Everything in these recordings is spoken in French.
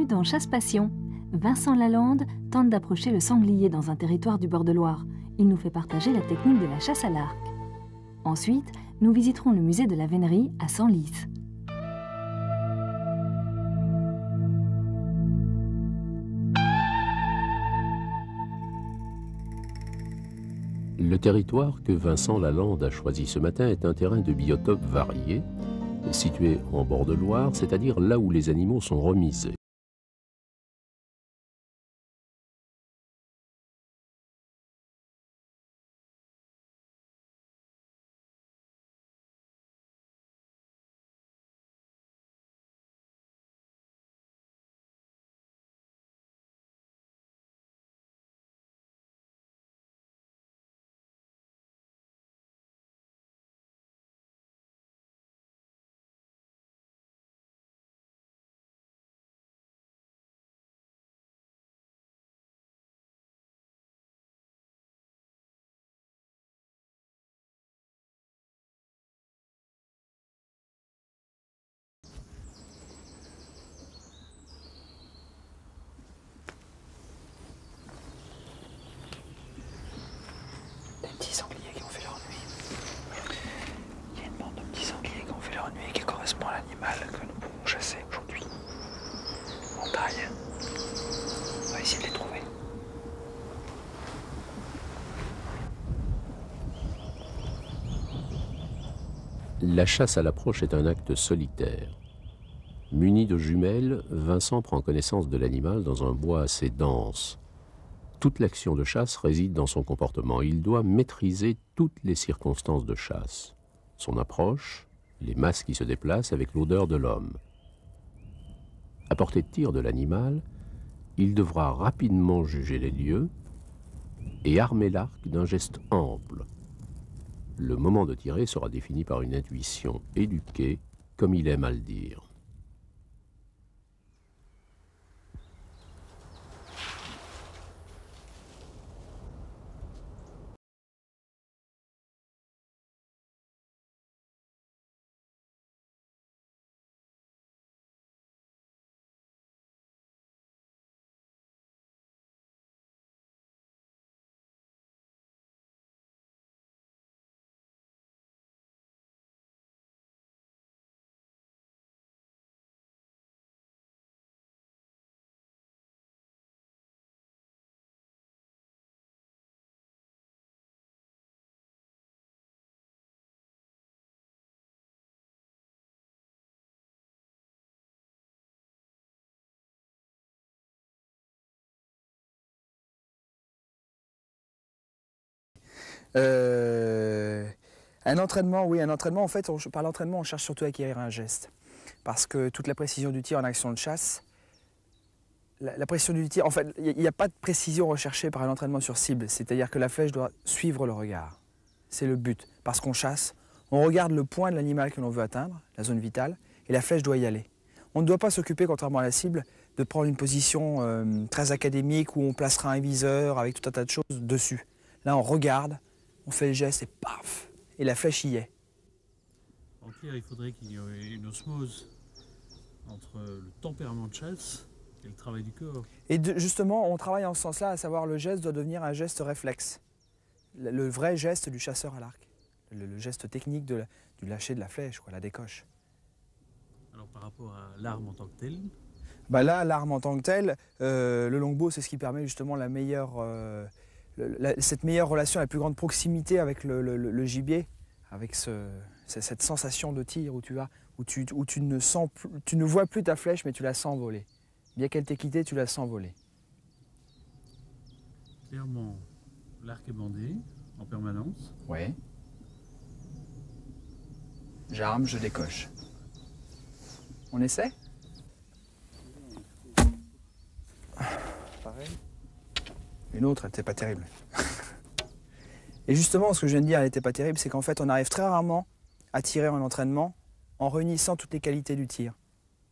Bienvenue dans Chasse Passion. Vincent Lalande tente d'approcher le sanglier dans un territoire du bord de Loire. Il nous fait partager la technique de la chasse à l'arc. Ensuite, nous visiterons le musée de la Vénerie à Senlis. Le territoire que Vincent Lalande a choisi ce matin est un terrain de biotopes variés, situé en bord de Loire, c'est-à-dire là où les animaux sont remisés. Sangliers qui ont fait leur nuit. Il y a une bande de petits sangliers qui ont fait leur nuit qui correspond à l'animal que nous pouvons chasser aujourd'hui. En taille. On va essayer de les trouver. La chasse à l'approche est un acte solitaire. Muni de jumelles, Vincent prend connaissance de l'animal dans un bois assez dense. Toute l'action de chasse réside dans son comportement. Il doit maîtriser toutes les circonstances de chasse. Son approche, les masses qui se déplacent avec l'odeur de l'homme. À portée de tir de l'animal, il devra rapidement juger les lieux et armer l'arc d'un geste ample. Le moment de tirer sera défini par une intuition éduquée, comme il aime à le dire. Un entraînement, oui, un entraînement, en fait, par l'entraînement, on cherche surtout à acquérir un geste. Parce que toute la précision du tir en action de chasse, la précision du tir, en fait, il n'y a pas de précision recherchée par un entraînement sur cible. C'est-à-dire que la flèche doit suivre le regard. C'est le but. Parce qu'on chasse, on regarde le point de l'animal que l'on veut atteindre, la zone vitale, et la flèche doit y aller. On ne doit pas s'occuper, contrairement à la cible, de prendre une position très académique où on placera un viseur avec tout un tas de choses dessus. Là, on regarde, on fait le geste et paf, et la flèche y est. En clair, il faudrait qu'il y ait une osmose entre le tempérament de chasse et le travail du corps. Et justement, on travaille en ce sens-là, à savoir le geste doit devenir un geste réflexe. Le vrai geste du chasseur à l'arc. Le geste technique du lâcher de la flèche, quoi, la décoche. Alors par rapport à l'arme en tant que telle, bah là, l'arme en tant que telle, le longbow, c'est ce qui permet justement cette meilleure relation, la plus grande proximité avec le gibier, avec cette sensation de tir où tu ne vois plus ta flèche, mais tu la sens voler. Bien qu'elle t'ait quitté, tu la sens voler. clairement, l'arc est bandé en permanence. Ouais. J'arme, je décoche. On essaie? Pareil. Une autre, elle n'était pas terrible. Et justement, ce que je viens de dire, elle n'était pas terrible, c'est qu'en fait, on arrive très rarement à tirer en entraînement en réunissant toutes les qualités du tir.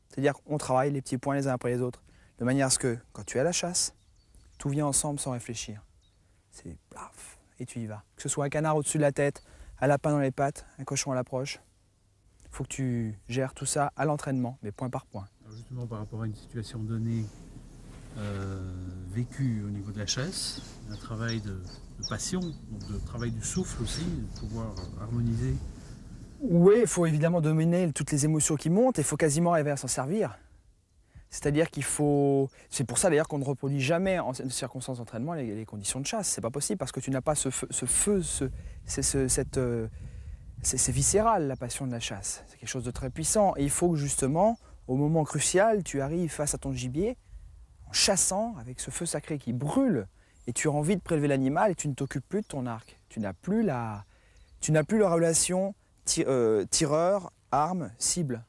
C'est-à-dire qu'on travaille les petits points les uns après les autres, de manière à ce que, quand tu es à la chasse, tout vient ensemble sans réfléchir. C'est plaf, et tu y vas. Que ce soit un canard au-dessus de la tête, un lapin dans les pattes, un cochon à l'approche. Il faut que tu gères tout ça à l'entraînement, mais point par point. Alors justement par rapport à une situation donnée vécue au niveau de la chasse, un travail de passion, donc de travail du souffle aussi, de pouvoir harmoniser. Oui, il faut évidemment dominer toutes les émotions qui montent et il faut quasiment arriver à s'en servir. C'est-à-dire qu'il faut... C'est pour ça d'ailleurs qu'on ne reproduit jamais en circonstances d'entraînement les conditions de chasse. C'est pas possible parce que tu n'as pas ce feu, c'est viscéral la passion de la chasse. C'est quelque chose de très puissant. Et il faut que justement, au moment crucial, tu arrives face à ton gibier en chassant avec ce feu sacré qui brûle et tu as envie de prélever l'animal et tu ne t'occupes plus de ton arc. Tu n'as plus la relation tireur, arme, cible.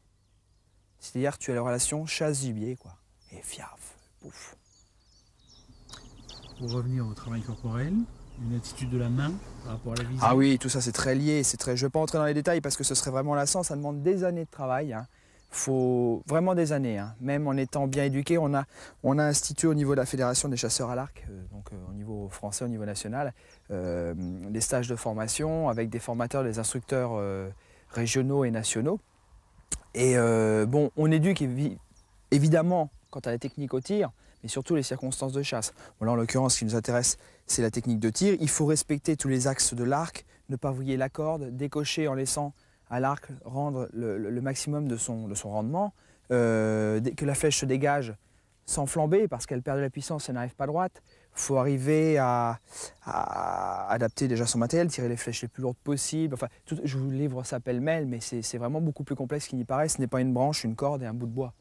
C'est-à-dire que tu as la relation chasse-gibier, quoi. Et fiaf, pouf. Pour revenir au travail corporel, une attitude de la main par rapport à la visée. Ah oui, tout ça c'est très lié. Je ne vais pas entrer dans les détails parce que ce serait vraiment lassant. Ça demande des années de travail. Hein. Faut vraiment des années. Hein. Même en étant bien éduqué, on a institué au niveau de la Fédération des chasseurs à l'arc, au niveau français, au niveau national, des stages de formation avec des formateurs, des instructeurs régionaux et nationaux. Et bon, on éduque évidemment quant à la technique au tir, mais surtout les circonstances de chasse. Bon, là, en l'occurrence, ce qui nous intéresse, c'est la technique de tir. Il faut respecter tous les axes de l'arc, ne pas brouiller la corde, décocher en laissant à l'arc rendre le maximum de son rendement, que la flèche se dégage sans flamber parce qu'elle perd de la puissance, elle n'arrive pas droite. Il faut arriver à adapter déjà son matériel, tirer les flèches les plus lourdes possibles. Enfin, je vous livre ça pêle-mêle, mais c'est vraiment beaucoup plus complexe qu'il n'y paraît. Ce n'est pas une branche, une corde et un bout de bois.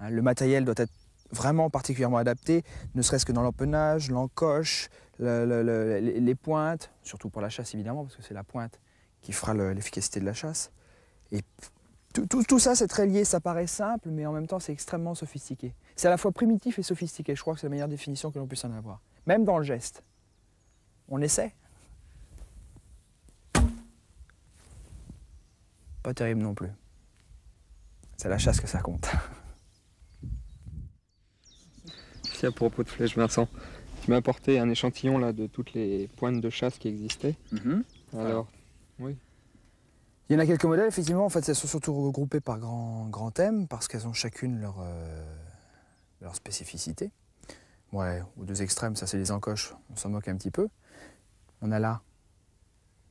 Hein, le matériel doit être vraiment particulièrement adapté, ne serait-ce que dans l'empennage, l'encoche, les pointes, surtout pour la chasse évidemment, parce que c'est la pointe qui fera l'efficacité de la chasse. Et tout ça, c'est très lié, ça paraît simple, mais en même temps, c'est extrêmement sophistiqué. C'est à la fois primitif et sophistiqué, je crois que c'est la meilleure définition que l'on puisse en avoir. Même dans le geste. On essaie. Pas terrible non plus. C'est la chasse que ça compte. À propos de flèches, Vincent, tu m'as apporté un échantillon là, de toutes les pointes de chasse qui existaient. Alors, oui. Il y en a quelques modèles, effectivement. En fait, elles sont surtout regroupées par grands thèmes parce qu'elles ont chacune leur spécificité. Ouais, aux deux extrêmes, ça c'est les encoches, on s'en moque un petit peu. On a là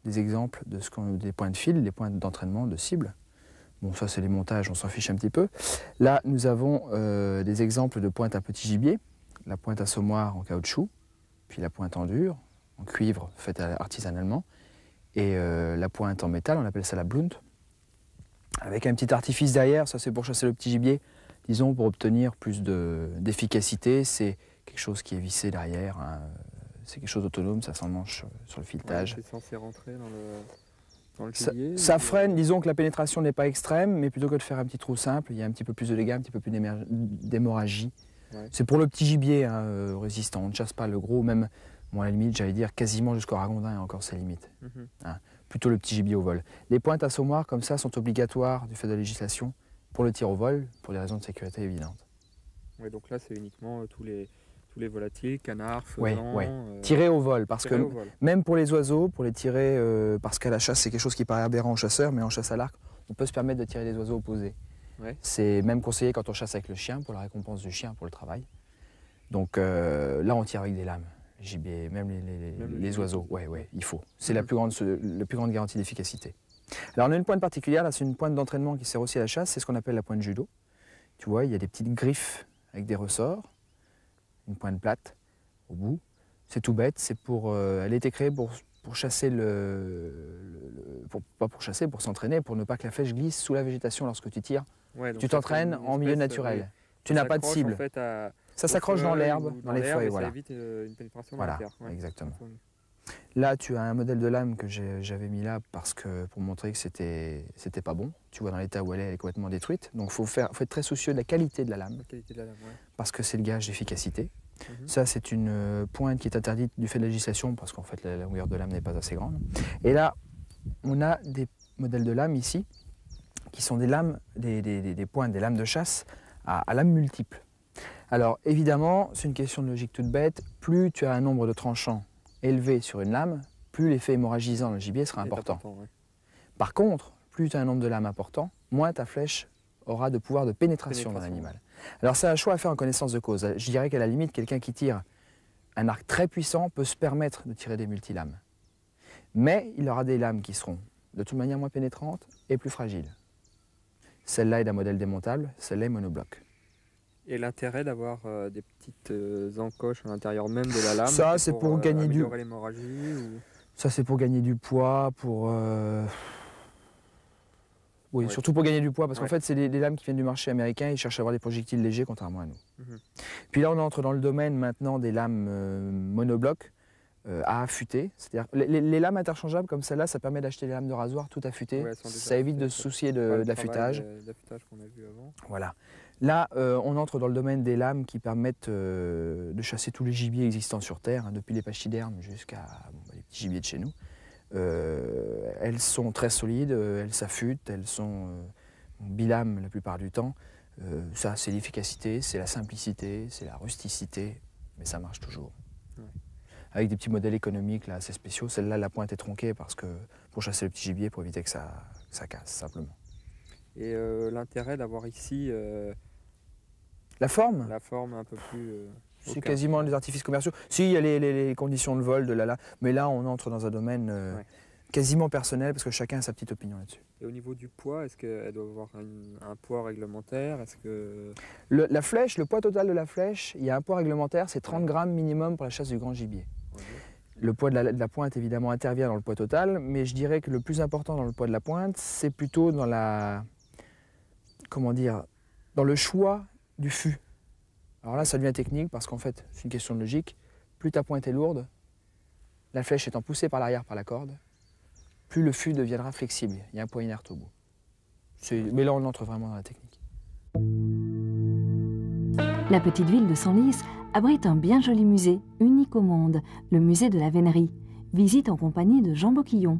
des exemples des points de fil, des points d'entraînement, de cible. Bon, ça c'est les montages, on s'en fiche un petit peu. Là, nous avons des exemples de pointes à petit gibier. La pointe assommoir en caoutchouc, puis la pointe en dur, en cuivre, faite artisanalement, et la pointe en métal, on appelle ça la blunt, avec un petit artifice derrière, ça c'est pour chasser le petit gibier, disons pour obtenir plus d'efficacité, c'est quelque chose qui est vissé derrière, hein. C'est quelque chose d'autonome, ça s'emmanche sur le filetage. Ouais, c'est censé rentrer dans le gibier. Ça freine, disons que la pénétration n'est pas extrême, mais plutôt que de faire un petit trou simple, il y a un petit peu plus de dégâts, un petit peu plus d'hémorragie. Ouais. C'est pour le petit gibier résistant, on ne chasse pas le gros, même à la limite j'allais dire quasiment jusqu'au ragondin et encore ses limites. Hein, plutôt le petit gibier au vol. Les pointes assommoirs comme ça sont obligatoires du fait de la législation pour le tir au vol, pour des raisons de sécurité évidentes. Ouais, donc là c'est uniquement tous les volatiles, canards, faisans... Ouais. Tirer au vol, parce que même pour les oiseaux, pour les tirer, parce qu'à la chasse c'est quelque chose qui paraît aberrant aux chasseurs, mais en chasse à l'arc, on peut se permettre de tirer des oiseaux opposés. Ouais. C'est même conseillé quand on chasse avec le chien, pour la récompense du chien, pour le travail. Donc là, on tire avec des lames, gibier, même les oiseaux. Ouais, il faut. C'est la plus grande garantie d'efficacité. Alors on a une pointe particulière, là c'est une pointe d'entraînement qui sert aussi à la chasse, c'est ce qu'on appelle la pointe judo. Tu vois, il y a des petites griffes avec des ressorts, une pointe plate au bout. C'est tout bête, c'est elle a été créée pour chasser pas pour chasser, pour s'entraîner, pour ne pas que la flèche glisse sous la végétation lorsque tu tires. Ouais, tu t'entraînes en milieu naturel. Tu n'as pas de cible. En fait, ça s'accroche dans l'herbe, dans les feuilles. Voilà. Ça évite une pénétration dans la terre. Ouais. Exactement. Là, tu as un modèle de lame que j'avais mis là pour montrer que c'était pas bon. Tu vois, dans l'état où elle est complètement détruite. Donc, il faut être très soucieux de la qualité de la lame. Parce que c'est le gage d'efficacité. Ça, c'est une pointe qui est interdite du fait de la législation parce qu'en fait, la longueur de lame n'est pas assez grande. Et là, on a des modèles de lames ici qui sont des lames, des pointes, des lames de chasse à lames multiples. Alors, évidemment, c'est une question de logique toute bête. Plus tu as un nombre de tranchants élevé sur une lame, plus l'effet hémorragisant dans le gibier sera important. Ouais. Par contre, plus tu as un nombre de lames important, moins ta flèche aura de pouvoir de pénétration dans l'animal. Alors c'est un choix à faire en connaissance de cause. Je dirais qu'à la limite, quelqu'un qui tire un arc très puissant peut se permettre de tirer des multilames. Mais il aura des lames qui seront de toute manière moins pénétrantes et plus fragiles. Celle-là est d'un modèle démontable, celle-là est monobloc. Et l'intérêt d'avoir des petites encoches à l'intérieur même de la lame, ça c'est pour gagner du... l'hémorragie ou... Ça c'est pour gagner du poids, pour... Oui, ouais. Surtout pour gagner du poids, parce qu'en fait, c'est des lames qui viennent du marché américain, ils cherchent à avoir des projectiles légers, contrairement à nous. Puis là, on entre dans le domaine maintenant des lames monoblocs à affûter. C'est-à-dire, les lames interchangeables comme celle-là, ça permet d'acheter des lames de rasoir tout affûtées. Ouais, ça évite de se soucier de l'affûtage. Qu'on a vu avant. Voilà. Là, on entre dans le domaine des lames qui permettent de chasser tous les gibiers existants sur Terre, hein, depuis les pachydermes jusqu'à les petits gibiers de chez nous. Elles sont très solides, elles s'affûtent, elles sont bilames la plupart du temps. Ça, c'est l'efficacité, c'est la simplicité, c'est la rusticité, mais ça marche toujours. Ouais. Avec des petits modèles économiques là, assez spéciaux. Celle-là, la pointe est tronquée parce que, pour chasser le petit gibier, pour éviter que ça casse, simplement. Et l'intérêt d'avoir ici... La forme ? La forme un peu plus... C'est quasiment des artifices commerciaux. Si, il y a les conditions de vol, mais là, on entre dans un domaine quasiment personnel, parce que chacun a sa petite opinion là-dessus. Et au niveau du poids, est-ce qu'elle doit avoir un poids réglementaire? Est-ce que... La flèche, le poids total de la flèche, il y a un poids réglementaire, c'est 30 grammes minimum pour la chasse du grand gibier. Ouais. Le poids de la pointe, évidemment, intervient dans le poids total, mais je dirais que le plus important dans le poids de la pointe, c'est plutôt dans dans le choix du fût. Alors là, ça devient technique parce qu'en fait, c'est une question de logique. Plus ta pointe est lourde, la flèche étant poussée par l'arrière par la corde, plus le fût deviendra flexible. Il y a un poids inerte au bout. Mais là, on entre vraiment dans la technique. La petite ville de Senlis abrite un bien joli musée, unique au monde, le musée de la Vénerie. Visite en compagnie de Jean Boquillon.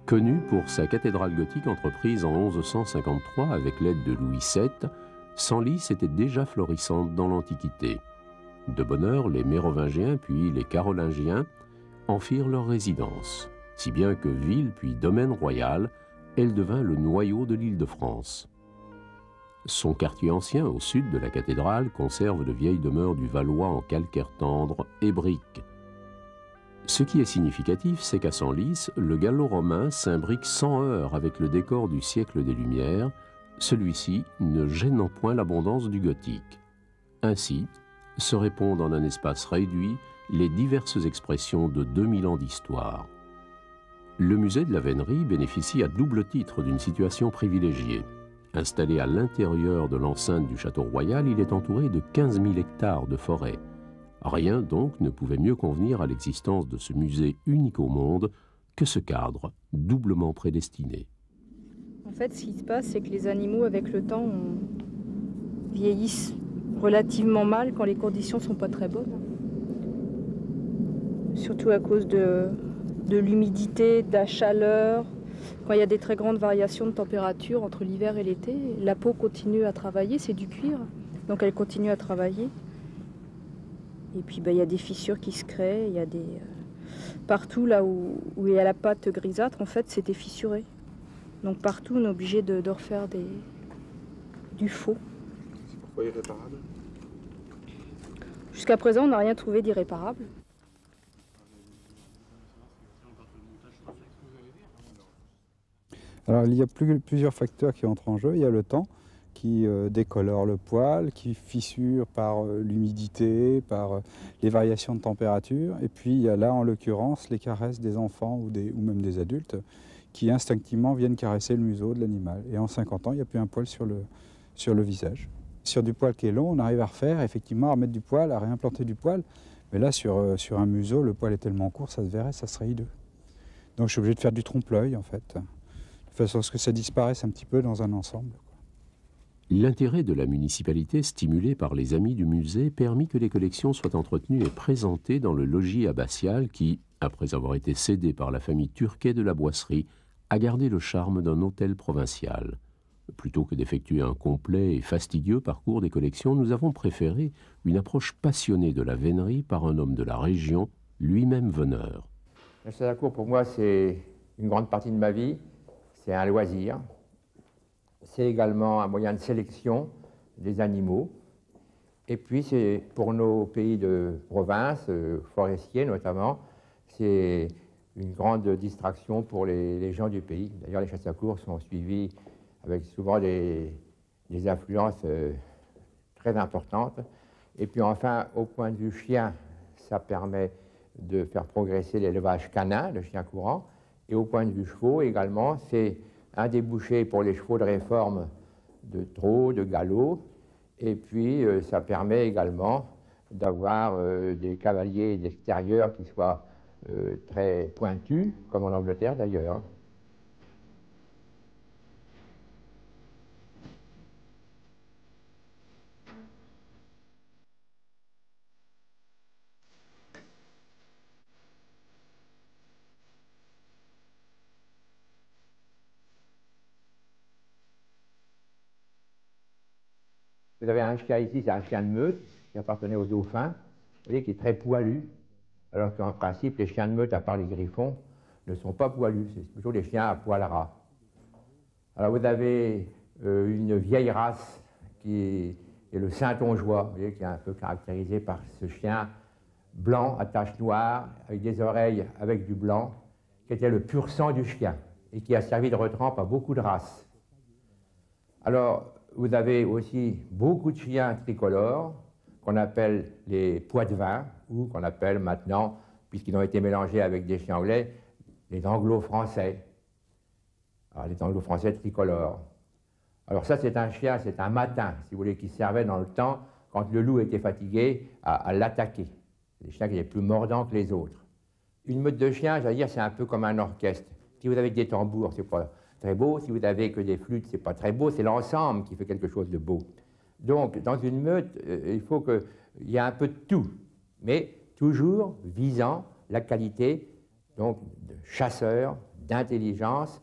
Connu pour sa cathédrale gothique entreprise en 1153 avec l'aide de Louis VII, Senlis était déjà florissante dans l'Antiquité. De bonne heure, les Mérovingiens puis les Carolingiens en firent leur résidence, si bien que ville puis domaine royal, elle devint le noyau de l'Île-de-France. Son quartier ancien, au sud de la cathédrale, conserve de vieilles demeures du Valois en calcaire tendre et briques. Ce qui est significatif, c'est qu'à Senlis, le gallo-romain s'imbrique sans heurts avec le décor du siècle des Lumières, celui-ci ne gênant point l'abondance du gothique. Ainsi, se répondent en un espace réduit les diverses expressions de 2000 ans d'histoire. Le musée de la Vénerie bénéficie à double titre d'une situation privilégiée. Installé à l'intérieur de l'enceinte du château royal, il est entouré de 15 000 hectares de forêt. Rien donc ne pouvait mieux convenir à l'existence de ce musée unique au monde que ce cadre doublement prédestiné. En fait, ce qui se passe, c'est que les animaux, avec le temps, vieillissent relativement mal quand les conditions ne sont pas très bonnes. Surtout à cause de l'humidité, de la chaleur. Quand il y a des très grandes variations de température entre l'hiver et l'été, la peau continue à travailler, c'est du cuir, donc elle continue à travailler. Et puis il y a des fissures qui se créent, il y a partout là où il y a la pâte grisâtre, en fait, c'était fissuré. Donc partout, on est obligé de refaire du faux. C'est pourquoi irréparable? Jusqu'à présent, on n'a rien trouvé d'irréparable. Alors il y a plusieurs facteurs qui entrent en jeu. Il y a le temps qui décolore le poil, qui fissure par l'humidité, par les variations de température. Et puis il y a là, en l'occurrence, les caresses des enfants ou même des adultes qui instinctivement viennent caresser le museau de l'animal. Et en 50 ans, il n'y a plus un poil sur le visage. Sur du poil qui est long, on arrive à refaire, effectivement, à remettre du poil, à réimplanter du poil. Mais là, sur un museau, le poil est tellement court, ça se verrait, ça serait hideux. Donc je suis obligé de faire du trompe-l'œil, en fait, de façon à ce que ça disparaisse un petit peu dans un ensemble. L'intérêt de la municipalité, stimulé par les amis du musée, permit que les collections soient entretenues et présentées dans le logis abbatial qui, après avoir été cédé par la famille Turquet de la Boisserie, a gardé le charme d'un hôtel provincial. Plutôt que d'effectuer un complet et fastidieux parcours des collections, nous avons préféré une approche passionnée de la vénerie par un homme de la région, lui-même veneur. La chasse à la courre, pour moi, c'est une grande partie de ma vie. C'est un loisir. C'est également un moyen de sélection des animaux. Et puis, c'est pour nos pays de province, forestiers notamment, c'est une grande distraction pour les gens du pays. D'ailleurs, les chasses à courre sont suivies avec souvent des affluences très importantes. Et puis enfin, au point de vue chien, ça permet de faire progresser l'élevage canin, le chien courant. Et au point de vue chevaux également, c'est un débouché pour les chevaux de réforme de trot, de galop. Et puis, ça permet également d'avoir des cavaliers d'extérieur qui soient très pointus, comme en Angleterre d'ailleurs. Vous avez un chien ici, c'est un chien de meute qui appartenait aux dauphins, vous voyez, qui est très poilu, alors qu'en principe, les chiens de meute, à part les griffons, ne sont pas poilus, c'est plutôt des chiens à poil ras. Alors vous avez une vieille race qui est le Saintongeois, vous voyez, qui est un peu caractérisé par ce chien blanc à taches noires, avec des oreilles avec du blanc, qui était le pur sang du chien et qui a servi de retrempe à beaucoup de races. Alors, vous avez aussi beaucoup de chiens tricolores qu'on appelle les Poitevins, ou qu'on appelle maintenant, puisqu'ils ont été mélangés avec des chiens anglais, les anglo-français. Alors, les anglo-français tricolores. Alors ça, c'est un chien, c'est un matin, si vous voulez, qui servait dans le temps, quand le loup était fatigué, à l'attaquer. C'est des chiens qui étaient plus mordants que les autres. Une meute de chiens, j'allais dire, c'est un peu comme un orchestre. Si vous avez des tambours, c'est pas très beau. Si vous n'avez que des flûtes, c'est pas très beau. C'est l'ensemble qui fait quelque chose de beau. Donc, dans une meute, il faut qu'il y ait un peu de tout, mais toujours visant la qualité donc, de chasseur, d'intelligence,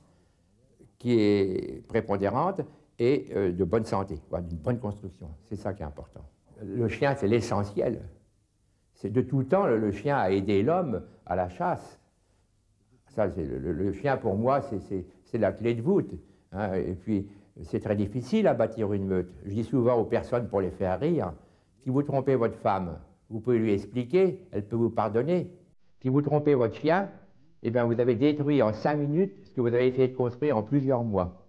qui est prépondérante, et de bonne santé, d'une bonne construction. C'est ça qui est important. Le chien, c'est l'essentiel. C'est de tout temps, le chien a aidé l'homme à la chasse. Ça, le chien, pour moi, c'est la clé de voûte. Hein. Et puis, c'est très difficile à bâtir une meute. Je dis souvent aux personnes pour les faire rire, si vous trompez votre femme, vous pouvez lui expliquer, elle peut vous pardonner. Si vous trompez votre chien, eh bien, vous avez détruit en 5 minutes ce que vous avez essayé de construire en plusieurs mois.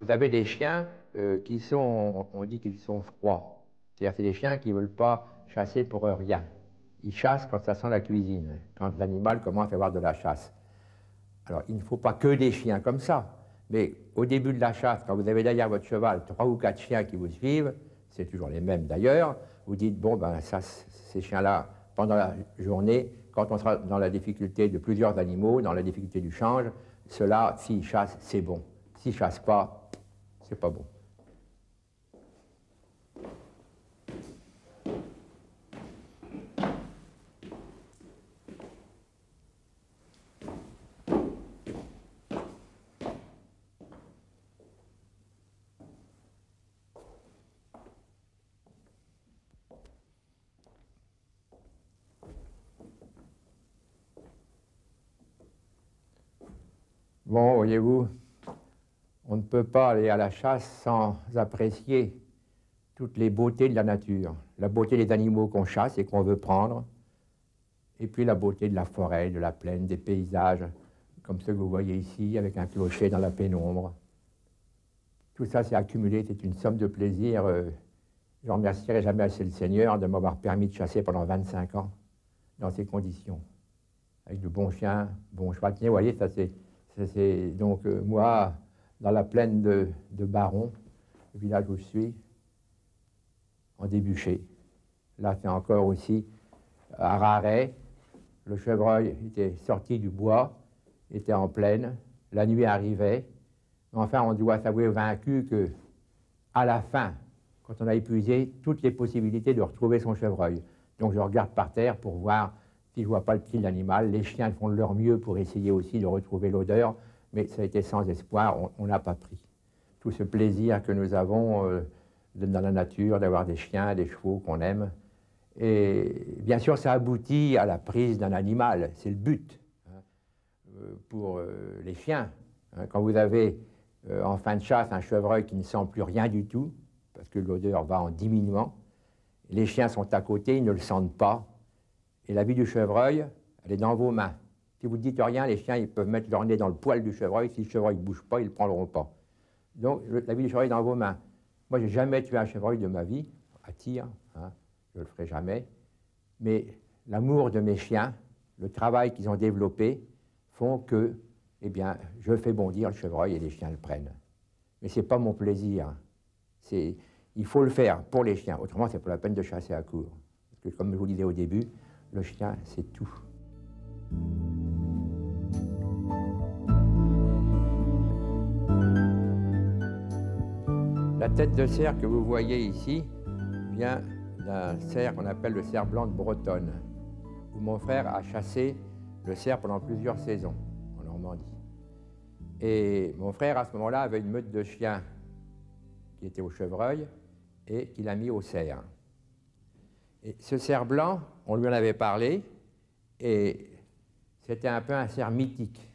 Vous avez des chiens qui sont, on dit qu'ils sont froids. C'est-à-dire c'est des chiens qui ne veulent pas chasser pour rien. Ils chassent quand ça sent la cuisine, quand l'animal commence à avoir de la chasse. Alors il ne faut pas que des chiens comme ça, mais au début de la chasse, quand vous avez derrière votre cheval 3 ou 4 chiens qui vous suivent, c'est toujours les mêmes d'ailleurs, vous dites, bon, ben ça, ces chiens-là, pendant la journée, quand on sera dans la difficulté de plusieurs animaux, dans la difficulté du change, ceux-là, s'ils chassent, c'est bon. S'ils ne chassent pas, c'est pas bon. Bon, voyez-vous, on ne peut pas aller à la chasse sans apprécier toutes les beautés de la nature. La beauté des animaux qu'on chasse et qu'on veut prendre, et puis la beauté de la forêt, de la plaine, des paysages, comme ceux que vous voyez ici, avec un clocher dans la pénombre. Tout ça s'est accumulé, c'est une somme de plaisir. Je ne remercierai jamais assez le Seigneur de m'avoir permis de chasser pendant 25 ans, dans ces conditions, avec de bons chiens, bons chevaux. Vous voyez, ça c'est donc moi, dans la plaine de Baron, le village où je suis, en Débuché. Là, c'est encore aussi à Raret. Le chevreuil était sorti du bois, était en plaine, la nuit arrivait. Enfin, on doit s'avouer vaincu que, à la fin, quand on a épuisé toutes les possibilités de retrouver son chevreuil. Donc je regarde par terre pour voir si je ne vois pas le cri de l'animal. Les chiens font de leur mieux pour essayer aussi de retrouver l'odeur, mais ça a été sans espoir, on n'a pas pris. Tout ce plaisir que nous avons dans la nature, d'avoir des chiens, des chevaux qu'on aime. Et bien sûr, ça aboutit à la prise d'un animal, c'est le but pour les chiens. Quand vous avez en fin de chasse un chevreuil qui ne sent plus rien du tout, parce que l'odeur va en diminuant, les chiens sont à côté, ils ne le sentent pas, et la vie du chevreuil, elle est dans vos mains. Si vous ne dites rien, les chiens ils peuvent mettre leur nez dans le poil du chevreuil, si le chevreuil ne bouge pas, ils ne le prendront pas. Donc la vie du chevreuil est dans vos mains. Moi, je n'ai jamais tué un chevreuil de ma vie, à tir, je ne le ferai jamais, mais l'amour de mes chiens, le travail qu'ils ont développé, font que, eh bien, je fais bondir le chevreuil et les chiens le prennent. Mais ce n'est pas mon plaisir. Il faut le faire pour les chiens, autrement c'est pas la peine de chasser à court. Parce que comme je vous disais au début, le chien c'est tout. La tête de cerf que vous voyez ici vient d'un cerf qu'on appelle le cerf blanc de Bretonne, où mon frère a chassé le cerf pendant plusieurs saisons en Normandie. Et mon frère à ce moment-là avait une meute de chiens qui était au chevreuil et qu'il a mis au cerf. Et ce cerf blanc, on lui en avait parlé, et c'était un peu un cerf mythique.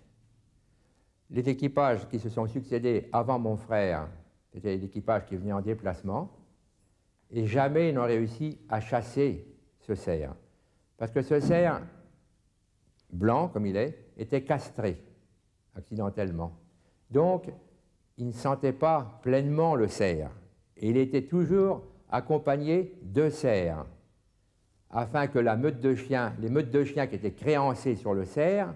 Les équipages qui se sont succédés avant mon frère, c'était l'équipage qui venait en déplacement, et jamais ils n'ont réussi à chasser ce cerf. Parce que ce cerf, blanc comme il est, était castré accidentellement. Donc, il ne sentait pas pleinement le cerf. Et il était toujours accompagné de cerfs, afin que la meute de chiens, les meutes de chiens qui étaient créancées sur le cerf,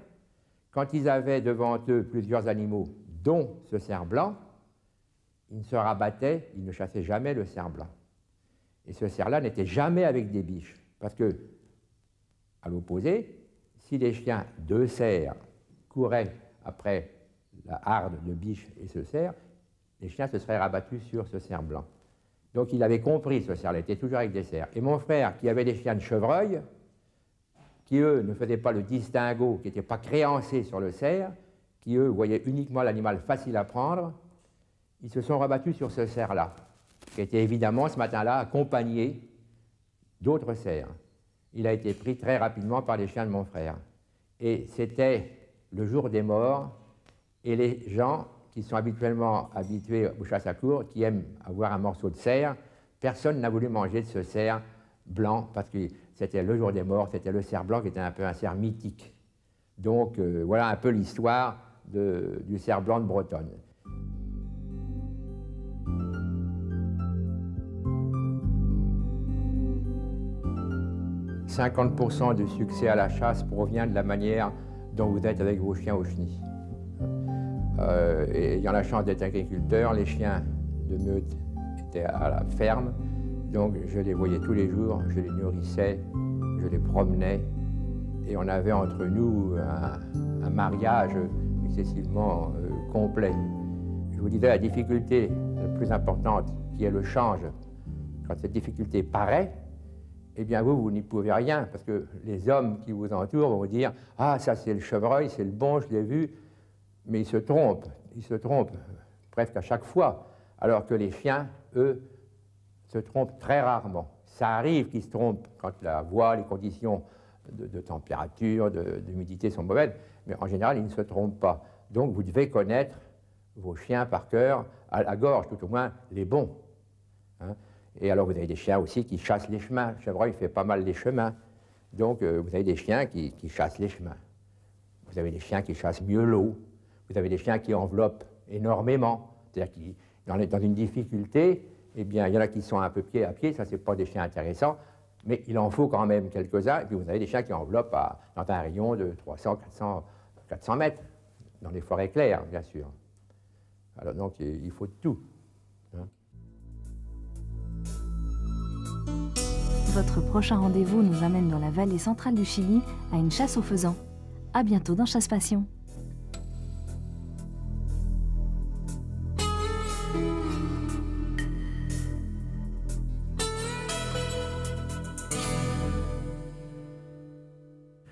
quand ils avaient devant eux plusieurs animaux, dont ce cerf blanc, ils ne se rabattaient, ils ne chassaient jamais le cerf blanc. Et ce cerf-là n'était jamais avec des biches, parce que, à l'opposé, si les chiens de cerf couraient après la harde de biche et ce cerf, les chiens se seraient rabattus sur ce cerf blanc. Donc il avait compris ce cerf-là, il était toujours avec des cerfs. Et mon frère, qui avait des chiens de chevreuil, qui eux ne faisaient pas le distinguo, qui n'étaient pas créancés sur le cerf, qui eux voyaient uniquement l'animal facile à prendre, ils se sont rabattus sur ce cerf-là, qui était évidemment ce matin-là accompagné d'autres cerfs. Il a été pris très rapidement par les chiens de mon frère. Et c'était le jour des morts, et les gens qui sont habituellement habitués aux chasses à courre, qui aiment avoir un morceau de cerf, personne n'a voulu manger de ce cerf blanc, parce que c'était le jour des morts, c'était le cerf blanc qui était un peu un cerf mythique. Donc voilà un peu l'histoire du cerf blanc de Bretonne. « 50% du succès à la chasse provient de la manière dont vous êtes avec vos chiens au chenil. Ayant la chance d'être agriculteur, les chiens de meute étaient à la ferme, donc je les voyais tous les jours, je les nourrissais, je les promenais, et on avait entre nous un mariage excessivement complet. Je vous disais, la difficulté la plus importante, qui est le change, quand cette difficulté paraît, eh bien vous n'y pouvez rien, parce que les hommes qui vous entourent vont vous dire « Ah, ça c'est le chevreuil, c'est le bon, je l'ai vu », mais ils se trompent presque à chaque fois, alors que les chiens, eux, se trompent très rarement. Ça arrive qu'ils se trompent quand la voie, les conditions de température, d'humidité sont mauvaises, mais en général, ils ne se trompent pas. Donc vous devez connaître vos chiens par cœur, à la gorge, tout au moins les bons. Hein. Et alors vous avez des chiens aussi qui chassent les chemins. Le chevreuil fait pas mal les chemins. Donc vous avez des chiens qui chassent les chemins. Vous avez des chiens qui chassent mieux l'eau. Vous avez des chiens qui enveloppent énormément. C'est-à-dire qui, dans une difficulté, eh bien, il y en a qui sont un peu pied à pied, ça c'est pas des chiens intéressants, mais il en faut quand même quelques-uns. Et puis vous avez des chiens qui enveloppent dans un rayon de 300, 400 mètres, dans les forêts claires, bien sûr. Alors donc il faut tout. Hein. Votre prochain rendez-vous nous amène dans la vallée centrale du Chili à une chasse aux faisans. À bientôt dans Chasse Passion.